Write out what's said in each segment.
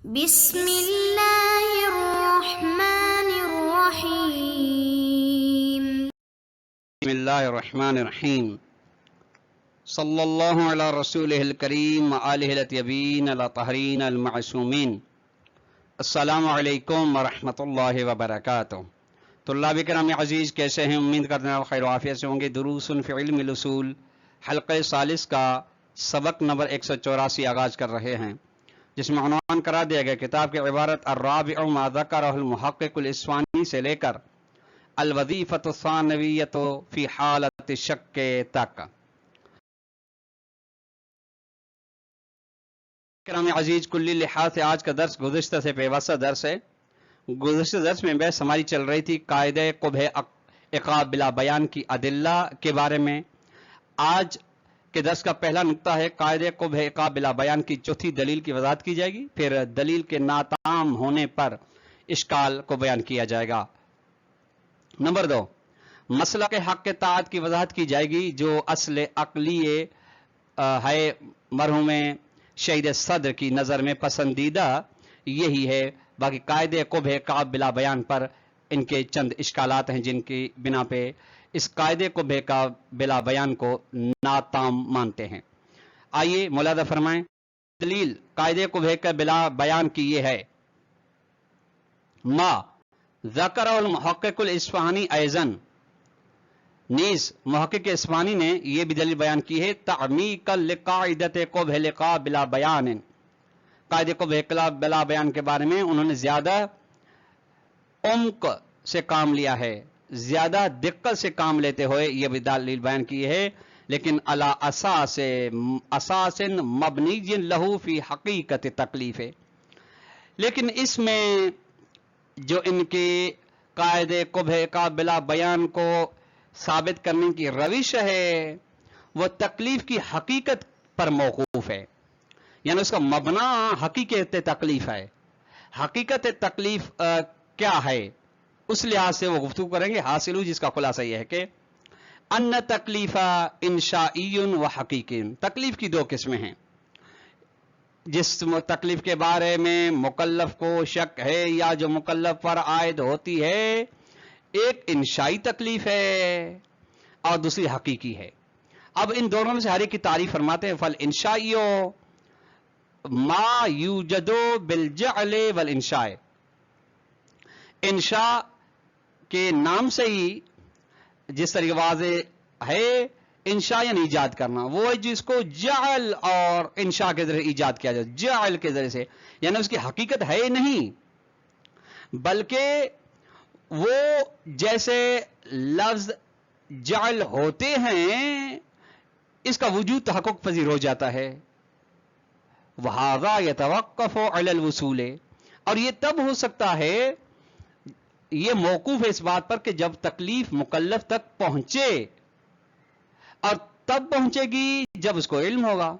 بسم اللہ الرحمن الرحیم. بسم اللہ الرحمن الرحیم. صلی اللہ علی رسولہ الکریم آلہ الاطیبین الاطہرین المعصومین. السلام علیکم ورحمۃ اللہ وبرکاتہ. طلاب کرام عزیز، کیسے ہیں؟ امید کرتے ہیں خیر و عافیت سے ہوں گے. دروس فی علم الاصول حلقہ ثالث کا سبق نمبر 184 آغاز کر رہے ہیں، جس میں عنوان قرار دیا گیا کتاب کی عبارت الرابع ما ذکرہ المحقق الاصفہانی سے لے کر الوظیفۃ الثانویۃ فی حالت الشک تک. کرام عزیز، کلی لحاظ سے آج کا درس گزشتہ سے پیوستہ درس ہے. گزشتہ درس میں بحث ہماری چل رہی تھی قاعدہ قبح عقاب بلا بیان کی ادلہ کے بارے میں. آج کے درس کا پہلا نقطہ ہے قاعدہ قبح عقاب بلا بیان کی چوتھی دلیل کی وضاحت کی جائے گی، پھر دلیل کے ناتام ہونے پر اشکال کو بیان کیا جائے گا. نمبر 2، مسئلہ کے حق کے طاعت کی وضاحت کی جائے گی، جو اصل عقلی ہے مرحوم شہید صدر کی نظر میں پسندیدہ یہی ہے. باقی قاعدہ قبح عقاب بلا بیان پر ان کے چند اشکالات ہیں جن کی بنا پہ اس قاعدے قبح کا بلا بیان کو ناتام مانتے ہیں. آئیے ملاحظہ فرمائیں. دلیل قاعدے قبح کا بلا بیان کی یہ ہے، ما ذکر المحقق الاصفہانی ایضاً، نیز محقق اصفہانی نے یہ بھی دلیل بیان کی ہے، تعمیقا لقاعدۃ قبح العقاب بلا بیان. قاعدے قبح عقاب بلا بیان کے بارے میں انہوں نے زیادہ عمق سے کام لیا ہے، زیادہ دقت سے کام لیتے ہوئے یہ بھی دلیل بیان کی ہے، لیکن علی اساس مبنی لہو فی حقیقت تکلیف ہے. لیکن اس میں جو ان کی قاعدے قبح عقاب بلا بیان کو ثابت کرنے کی روش ہے وہ تکلیف کی حقیقت پر موقوف ہے، یعنی اس کا مبنا حقیقت تکلیف ہے. حقیقت تکلیف کیا ہے اس لحاظ سے وہ گفتگو کریں گے. حاصل جس کا خلاصہ یہ ہے کہ ان تکلیف انشائی و حقیقی. تکلیف کی دو قسمیں ہیں. جس تکلیف کے بارے میں مکلف کو شک ہے یا جو مکلف پر عائد ہوتی ہے، ایک انشائی تکلیف ہے اور دوسری حقیقی ہے. اب ان دونوں میں سے ہر ایک کی تعریف فرماتے ہیں. فل انشائیو ما یوجد بالجعل والانشاء. انشاء کے نام سے ہی جس طریقے واضح ہے، انشاء یعنی ایجاد کرنا، وہ جس کو جعل اور انشاء کے ذریعے ایجاد کیا جائے. جعل کے ذریعے سے یعنی اس کی حقیقت ہے نہیں، بلکہ وہ جیسے لفظ جعل ہوتے ہیں اس کا وجود تحقق پذیر ہو جاتا ہے. وَهَذَا يَتَوَقَّفُ عَلَى الْوُصُولِ. اور یہ تب ہو سکتا ہے، یہ موقوف ہے اس بات پر کہ جب تکلیف مکلف تک پہنچے، اور تب پہنچے گی جب اس کو علم ہوگا.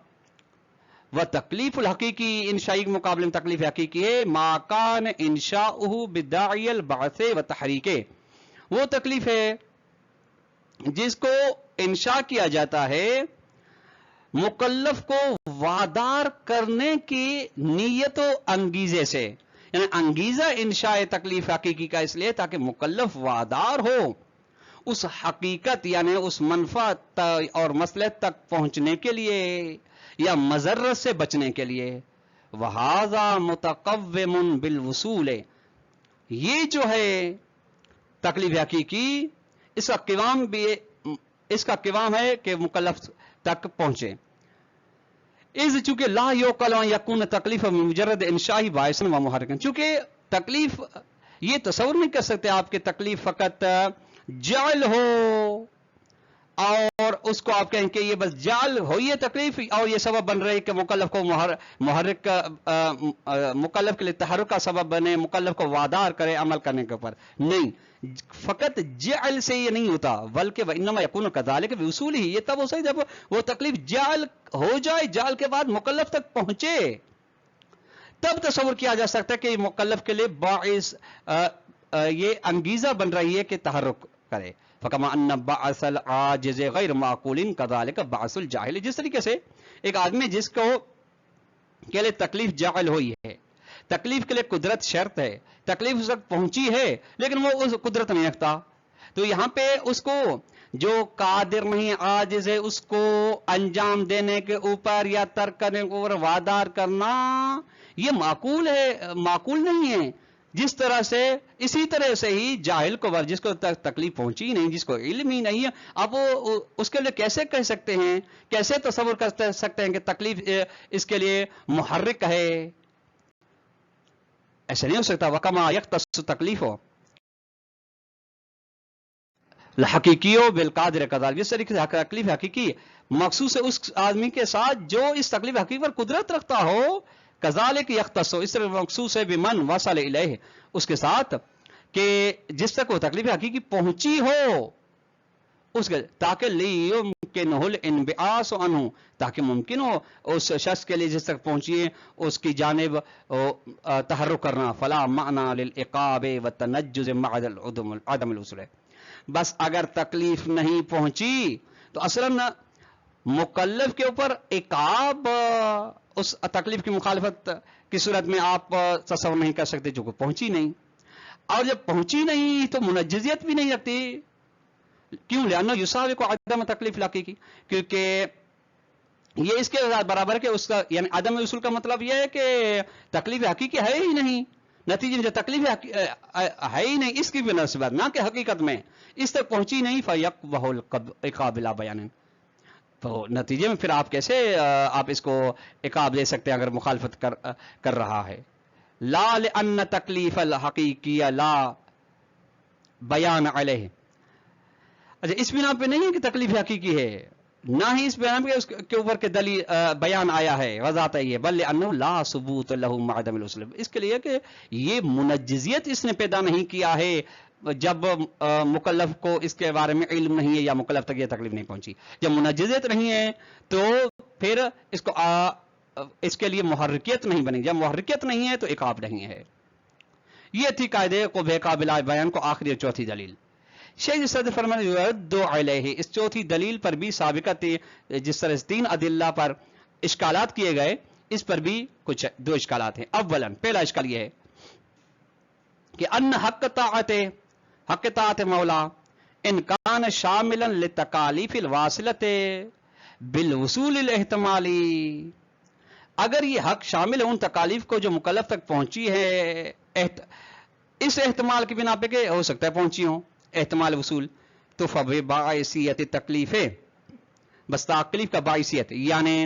وہ تکلیف الحقیقی انشائی کے مقابلے میں تکلیف حقیقی ہے ما کان انشاؤہ بداعی البعث و تحریک. وہ تکلیف ہے جس کو انشاء کیا جاتا ہے مکلف کو وادار کرنے کی نیت و انگیزے سے. یعنی انگیزہ انشاء تکلیف حقیقی کا اس لیے تاکہ مکلف وادار ہو اس حقیقت یعنی اس منفعت اور مصلحت تک پہنچنے کے لیے یا مضرت سے بچنے کے لیے. وَهَذَا مُتَقَوِّمٌ بِالْوُصُولِ. یہ جو ہے تکلیف حقیقی، اس کا قوام ہے کہ مکلف تک پہنچے. اس چونکہ لا یعقل ان یکون تکلیف مجرد انشائی باعث و محرک. چونکہ تکلیف یہ تصور نہیں کر سکتے آپ کے تکلیف فقط جعل ہو اور اس کو آپ کہیں کہ یہ بس جعل ہوئی ہے تکلیف اور یہ سبب بن رہی کہ مکلف کو محرک مکلف کے لیے تحرک کا سبب بنے، مکلف کو وادار کرے عمل کرنے کے اوپر. نہیں، فقط جعل سے یہ نہیں ہوتا، بلکہ وانما یکون کذالک باصول ہی. یہ تب ہو سکتا جب وہ تکلیف جعل ہو جائے، جعل کے بعد مکلف تک پہنچے، تب تصور کیا جا سکتا ہے کہ مکلف کے لیے باعث یہ انگیزہ بن رہی ہے کہ تحرک کرے. فکما ان بعث العاجز غیر معقول کذالک بعث الجاہل. جس طریقے سے ایک آدمی جس کو کے لیے تکلیف جعل ہوئی ہے، تکلیف کے لیے قدرت شرط ہے، تکلیف اس وقت پہنچی ہے لیکن وہ اس قدرت نہیں رکھتا. تو یہاں پہ اس کو جو قادر نہیں عاجز ہے اس کو انجام دینے کے اوپر یا ترک کرنے کے اوپر وادار کرنا یہ معقول ہے، معقول نہیں ہے. جس طرح سے اسی طرح سے ہی جاہل کو جس کو تکلیف پہنچی ہی نہیں، جس کو علم ہی نہیں ہے، اب وہ اس کے لیے کیسے کہہ سکتے ہیں، کیسے تصور کر سکتے ہیں کہ تکلیف اس کے لیے محرک ہے؟ ایسے نہیں ہو سکتا. وَكَمَا يَخْتَصُّ تکلیف حقیقی ہو بالقادر قدر، جس طریقے سے تکلیف حقیقی مخصوص ہے اس آدمی کے ساتھ جو اس تکلیف حقیقی پر قدرت رکھتا ہو. کذالک یختص، اس طرح مخصوص ہے بمن وصل الیہ، اس کے ساتھ کہ جس تک وہ تکلیف حقیقی پہنچی ہو اس کے، تاکہ لیمکنہ الانبعاث عنہ، تاکہ ممکن ہو اس شخص کے لیے جس تک پہنچی ہے اس کی جانب تحرک کرنا. فلا معنی للعقاب والتنجز مع عدم الوصول. بس اگر تکلیف نہیں پہنچی تو اصلاً مکلف کے اوپر عقاب اس تکلیف کی مخالفت کی صورت میں آپ تصور نہیں کر سکتے جو کہ پہنچی نہیں. اور جب پہنچی نہیں تو منجزیت بھی نہیں رکھتی. کیوں؟ لأنه يساوق عدم تکلیف حقیقی، کیونکہ یہ اس کے برابر ہے کہ اس کا یعنی عدم وصول کا مطلب یہ ہے کہ تکلیف حقیقی ہے ہی نہیں. نتیجے میں جو تکلیف ہے ہی نہیں اس کی بھی نسبت نہ کہ حقیقت میں اس تک پہنچی نہیں. فیقبح العقاب بلا بیان، تو نتیجے میں پھر آپ کیسے آپ اس کو عقاب دے سکتے ہیں اگر مخالفت کر رہا ہے. لا لأن تکلیف الحقیقی لا بیان علیہ. اچھا اس بنا پہ نہیں ہے کہ تکلیف حقیقی ہے، نہ ہی اس بنا پہ اس کے اوپر کے دلیل بیان آیا ہے وضاحت ہے، بل لأنه لا ثبوت له مع عدم الوصول، اس کے لیے کہ یہ منجزیت اس نے پیدا نہیں کیا ہے جب مکلف کو اس کے بارے میں علم نہیں ہے یا مکلف تک یہ تکلیف نہیں پہنچی. جب منجزیت نہیں ہے تو پھر اس کے لیے محرکیت نہیں بنی. جب محرکیت نہیں ہے تو عقاب نہیں ہے. یہ تھی قاعدے کو بے قابل بیان کو آخری اور چوتھی دلیل. شیخ صدر فرماتے ہیں یرد علیہ، اس چوتھی دلیل پر بھی سابقہ تھی. جس طرح سے 3 ادلہ پر اشکالات کیے گئے اس پر بھی کچھ 2 اشکالات ہیں. اولا پہلا اشکال یہ ہے کہ ان حق طاعت مولا ان کان شاملا لتکالیف الواصلۃ بالوصول الاحتمالی، اگر یہ حق شامل ہے ان تکالیف کو جو مکلف تک پہنچی ہے اس احتمال کی بنا پہ کہ ہو سکتا ہے پہنچی ہوں، احتمال وصول، تو فباعثیت تکلیف ہے، بس تکلیف کا باعثیت یعنی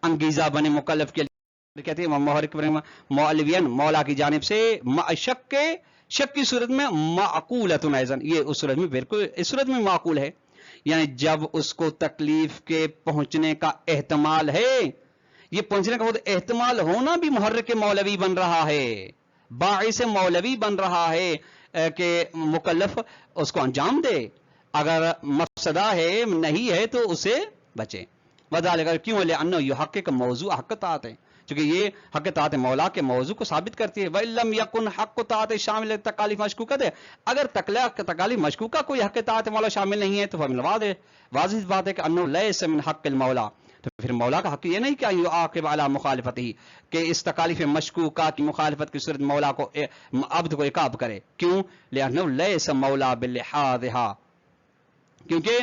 انگیزہ بنے مکلف کے لیے، کہتے ہیں محرک مولوین مولا کی جانب سے شک کی صورت میں معقولۃ ایضاً، یہ اس صورت میں بالکل اس صورت میں معقول ہے، یعنی جب اس کو تکلیف کے پہنچنے کا احتمال ہے، یہ پہنچنے کا احتمال ہونا بھی محرک مولوی بن رہا ہے، باعث مولوی بن رہا ہے کہ مکلف اس کو انجام دے. اگر مفسدہ ہے نہیں ہے تو اسے بچے. وذالک کیوں؟ لأنہ یحقق موضوع حق طاعت ہے، چونکہ یہ حق طاعت مولا کے موضوع کو ثابت کرتی ہے. وَإِلَّمْ يَكُنْ حق طاعت شامل تکالیف مشکوکۃ ہے، اگر تکالیف مشکوکہ کوئی حق طاعت مولا شامل نہیں ہے تو واضح بات ہے کہ انہ لیس من حق المولا، تو پھر مولا کا حق یہ نہیں کہ یعاقب علی مخالفته، کہ اس تکالیف مشکوکہ کی مخالفت کی صورت مولا کو عبد کو عقاب کرے. کیوں؟ لأنہ لیس مولا بلحاظها، کیونکہ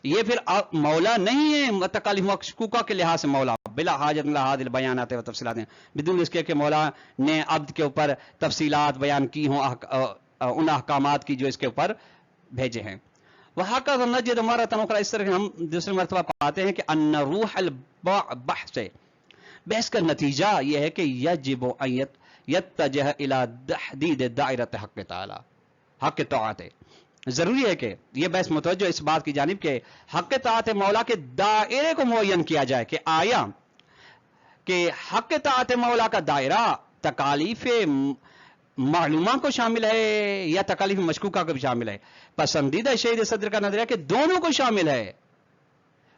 یہ پھر مولا نہیں ہے تکالیف مشکوکہ کے لحاظ سے مولا، بلا حاجت لحاظ البیانات و تفصیلات، بدون اس کے کہ مولا نے عبد کے اوپر تفصیلات بیان کی ہوں ان احکامات کی جو اس کے اوپر بھیجے ہیں. وہکذا نجد مرۃ اخری، اس طرح ہم دوسری مرتبہ پاتے ہیں کہ ان روح بحث کا نتیجہ یہ ہے کہ یجب ان یتجہ الی تحدید دائرۃ حق تعالی، حق طاعت، ضروری ہے کہ یہ بحث متوجہ اس بات کی جانب کہ حق طاعت مولا کے دائرے کو معین کیا جائے کہ آیا کہ حق طاعت مولا کا دائرہ تکالیف معلومہ کو شامل ہے یا تکالیف مشکوکہ کو بھی شامل ہے. پسندیدہ شہید صدر کا نظریہ کہ دونوں کو شامل ہے.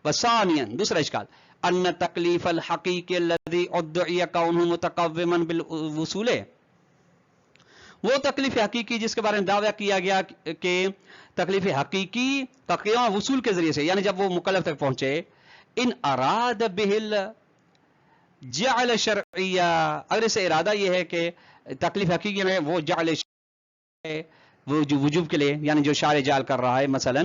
وثانیاً دوسرا اشکال ان تکلیف الحقیقی الذی ادعی کونہ متقوما بالوصول، وہ تکلیف حقیقی جس کے بارے میں دعویٰ کیا گیا کہ تکلیف حقیقی کا قیام وصول کے ذریعے سے، یعنی جب وہ مکلف تک پہنچے، ان اراد بہل جعل شرعیہ، اگر اسے ارادہ یہ ہے کہ تکلیف حقیقی میں وہ جعل ہے وہ جو وجوب کے لیے، یعنی جو شارع جعل کر رہا ہے، مثلا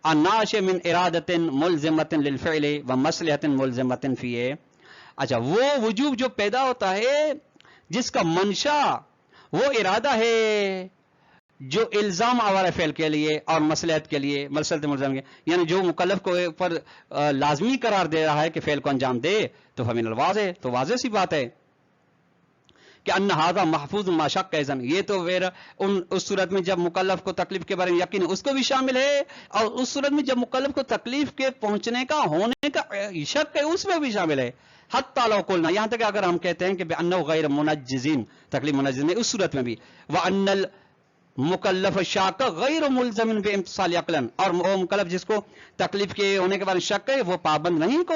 الناشئ من ارادۃ ملزمۃ للفعل ومصلحۃ ملزمۃ فیہ، اچھا وہ وجوب جو پیدا ہوتا ہے جس کا منشا وہ ارادہ ہے جو الزام آور فعل کے لیے اور مصلحت کے لیے، مصلحت ملزم کے، یعنی جو مکلف کو پر لازمی قرار دے رہا ہے کہ فعل کو انجام دے، تو فمن الواضح، تو واضح سی بات ہے کہ ان ھذا محفوظ ما شک اذن، یہ تو پھر اس صورت میں جب مکلف کو تکلیف کے بارے میں یقین اس کو بھی شامل ہے، اور اس صورت میں جب مکلف کو تکلیف کے پہنچنے کا ہونے کا شک ہے اس میں بھی شامل ہے، حتی لو قلنا، یہاں تک اگر ہم کہتے ہیں کہ بانہ غیر منجزین، تکلیف منجز نہیں، اس صورت میں بھی، وان المکلف شاک غیر ملزم بامتصال عقلا، اور وہ مکلف جس کو تکلیف کے ہونے کے بارے میں شک ہے وہ پابند نہیں کو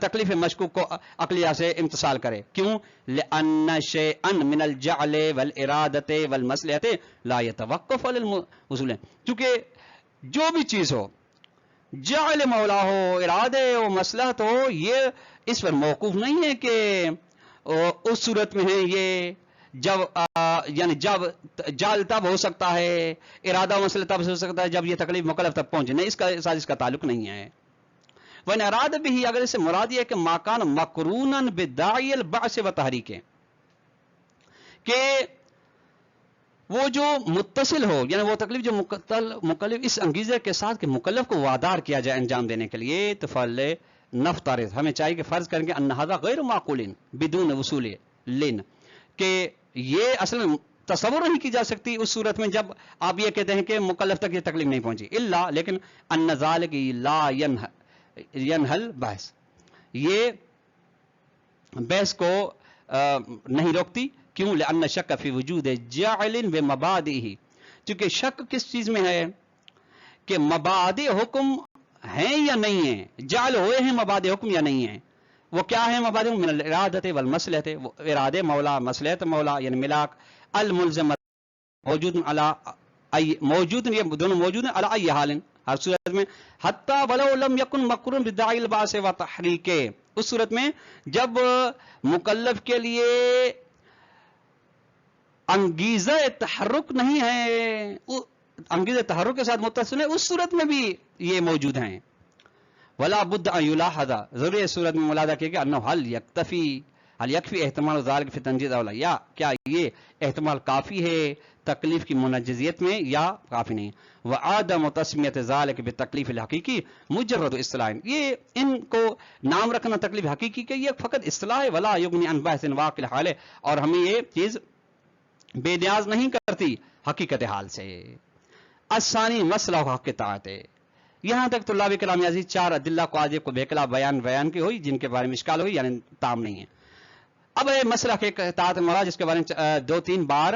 تکلیف مشکوک کو عقلیہ سے امتصال کرے، کیوں؟ لأن شيئا من الجعل والارادة والمصلحة لا يتوقف على الوصول، کیونکہ جو بھی چیز ہو، جعل مولا ہو، ارادے ہو، مصلحت ہو، یہ اس پر موقوف نہیں ہے کہ اس صورت میں ہے یہ جب یعنی جب جعل تب ہو سکتا ہے، ارادہ و مصلحت تب ہو سکتا ہے جب یہ تکلیف مکلف تک پہنچے، نہیں، اس کا ساتھ اس کا تعلق نہیں ہے۔ وَإِنْ أَرَادَ بِهِ، اگر اسے مراد یہ ہے کہ مَا كَانَ مَقْرُونًا بِدَاعِي الْبَعْثِ وَتَحْرِيكِ، کہ وہ جو متصل ہو، یعنی وہ تکلیف جو مکلف اس انگیزے کے ساتھ کہ مکلف کو وادار کیا جائے انجام دینے کے لیے، تو فَلْنَفْتَرِض، ہمیں چاہیے کہ فرض کریں کہ أَنَّ هَذَا غَيْرُ مَعْقُولٍ بدون وصول لن، کہ یہ اصل میں تصور نہیں کی جا سکتی اس صورت میں جب آپ یہ کہتے ہیں کہ مکلف تک یہ تکلیف نہیں پہنچی، الا لیکن ان ذالک لا ینحل بحث، یہ بحث کو نہیں روکتی، کیوں؟ لأن شک فی وجود جاعل بمبادئہ، چونکہ شک کس چیز میں ہے کہ مبادئ حکم ہیں یا نہیں ہیں، جعل ہوئے ہیں مبادئ حکم یا نہیں ہیں، وہ کیا ہے مبادئ من الارادۃ والمصلحۃ، ارادے مولا، مصلحت مولا، یعنی ملاک، الملزمۃ موجود علی موجود، یہ دونوں موجود ہیں علی ای حال، ہر صورت میں، حتی ولو لم یکن مقرون بداعی البعث وتحریک، اس صورت میں جب مکلف کے لیے انگیزہ تحرک نہیں ہے، انگیزہ تحرک کے ساتھ متصل ہے، اس صورت میں بھی یہ موجود ہیں، ولا بد ان یلاحظ، ضروری ہے صورت میں ملاحظہ کیا کہ انه هل یکفی احتمال ذلك فی تنجیز اولا، یا کیا یہ احتمال کافی ہے تکلیف کی منجزیت میں یا کافی نہیں، وعدم تسمیت ذلك بالتکلیف الحقیقی مجرد اصطلاح، یہ ان کو نام رکھنا تکلیف حقیقی کے یہ فقط اصطلاح ہے، ولا یغنی عن بحث واقع الحال، اور ہمیں یہ چیز بے نیاز نہیں کرتی حقیقت حال سے۔ الثانی مسئلہ حق اطاعت، یہاں تک طلاب کرام عزیز چار ادلہ کو آج کو بھیکلا بیان کی ہوئی جن کے بارے میں اشکال ہوئی، یعنی تام نہیں ہے۔ اب مسئلہ کے اطاعت مراد جس کے بارے میں دو تین بار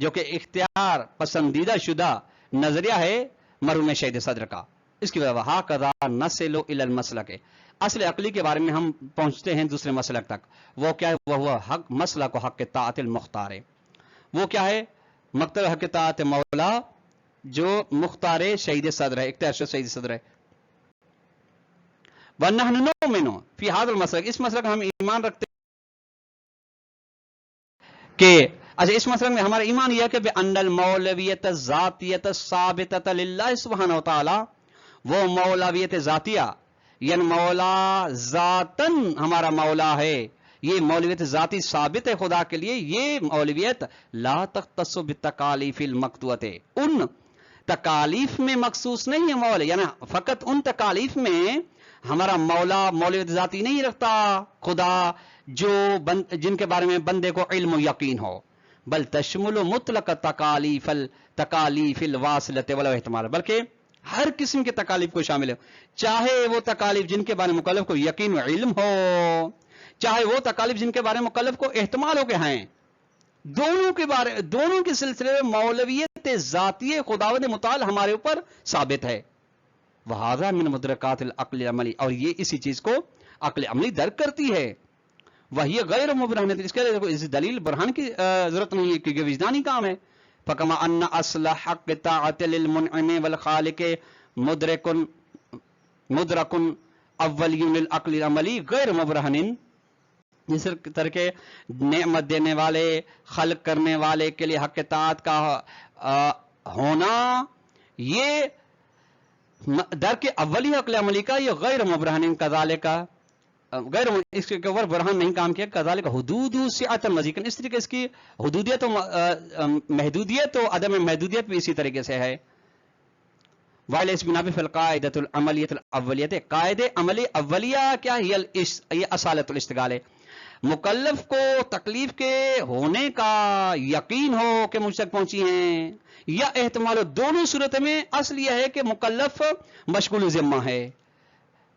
جو کہ اختیار پسندیدہ شدہ نظریہ ہے مرحوم شہید صدر کا، اس کی وجہ ہاکذا نصل الی المسلک، اصل عقلی کے بارے میں ہم پہنچتے ہیں دوسرے مسلک تک، وہ کیا ہے؟ وہ ہوا حق مسئلہ کو حق اطاعت المختار، وہ کیا ہے؟ مکتب حق اطاعت مولا جو مختار شہید صدر ہے، اختیار شہید صدر ہے۔ وَنَحْنُ نُؤْمِنُ فِي هَذَا الْمَسْلَكِ، اس مسئلہ کا ہم ایمان رکھتے ہیں کہ اچھا اس مسئلہ میں ہمارا ایمان یہ ہے کہ بِأَنَّ الْمَوْلَوِيَّةَ الذَّاتِيَّةَ الثَّابِتَةَ لِلَّهِ سبحانہ وتعالی، وہ مولویت ذاتیہ یعنی مولا ذاتاً ہمارا مولا ہے، یہ مولویت ذاتی ثابت ہے خدا کے لیے، یہ مولویت لا تختص بالتکالیف المقطوعۃ، ان تکالیف میں مخصوص نہیں ہے مولا، یعنی فقط ان تکالیف میں ہمارا مولا مولویت ذاتی نہیں رکھتا خدا جو جن کے بارے میں بندے کو علم و یقین ہو، بل تشمل مطلق تکالیف الواصلۃ ولا احتمال، بلکہ ہر قسم کے تکالیف کو شامل ہے، چاہے وہ تکالیف جن کے بارے میں مکلف کو یقین و علم ہو، چاہے وہ تکالیف جن کے بارے میں مکلف کو احتمال ہو کہ ہیں، دونوں کے سلسلے میں مولویت ذاتی خداوند متعال ہمارے اوپر ثابت ہے۔ وہذا من مدرکات العقل العملی، اور یہ اسی چیز کو عقل عملی درک کرتی ہے، وہی غیر مبرہن، اس کے لیے اس دلیل برہان کی ضرورت نہیں ہے کیونکہ وجدانی کام ہے۔ فکما ان اصل حق طاعت للمنعم والخالق مدرک اولی للعقل العملی غیر مبرہن، جس طرح کے نعمت دینے والے، خلق کرنے والے کے لیے حق اطاعت کا ہونا، یہ در کے اولی عقل عملی کا یہ غیر مبرہن کذالک غیر اس کے اوپر برہان نہیں کام کیا، کذالک حدود سعۃ مزید، اس طریقے اس کی حدودیت و محدودیت و عدم محدودیت بھی اسی طریقے سے ہے. وائل اس بنا فی القاعدۃ العملیۃ الاولیۃ، قاعدہ عملی اولیہ کیا ہے؟ یہ اصالۃ الاشتغال ہے. مکلف کو تکلیف کے ہونے کا یقین ہو کہ مجھ تک پہنچی ہیں یا احتمال ہو، دونوں صورت میں اصل یہ ہے کہ مکلف مشغول ذمہ ہے.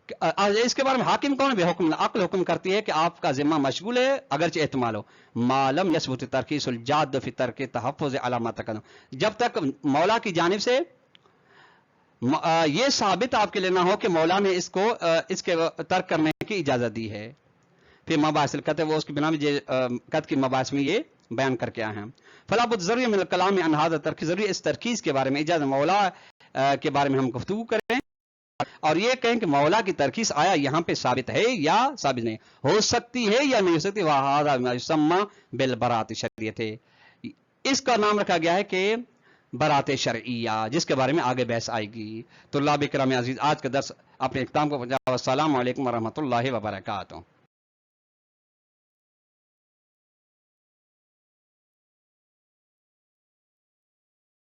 اس کے بارے میں حاکم کون ہے؟ بے حکم عقل حکم کرتی ہے کہ آپ کا ذمہ مشغول ہے اگرچہ احتمال ہو. معلوم یثبت ترخیص الجاد فی ترک تحفظ علامات تقدم، جب تک مولا کی جانب سے یہ ثابت آپ کے لیے نہ ہو کہ مولا نے اس کو اس کے ترک کرنے کی اجازت دی ہے. پھر مباحث القطع، وہ اس کی بنا میں قط کی مباحث میں یہ بیان کر کے آئے ہیں. فلا بد ضروری من الکلام عن هذا الترخیص، ضروری اس ترخیص کے بارے میں، اجازت مولا کے بارے میں ہم گفتگو کریں اور یہ کہیں کہ مولا کی ترخیص آیا یہاں پہ ثابت ہے یا ثابت نہیں، ہو سکتی ہے یا نہیں ہو سکتی. وَهَذَا مَا يُسَمَّى بِالْبَرَاءَةِ الشَّرْعِيَّةِ، اس کا نام رکھا گیا ہے کہ برات شرعیہ، جس کے بارے میں آگے بحث آئے گی. طلاب کرام عزیز، آج کا درس اپنے اختتام کو پہنچا. السلام علیکم ورحمۃ اللہ وبرکاتہ.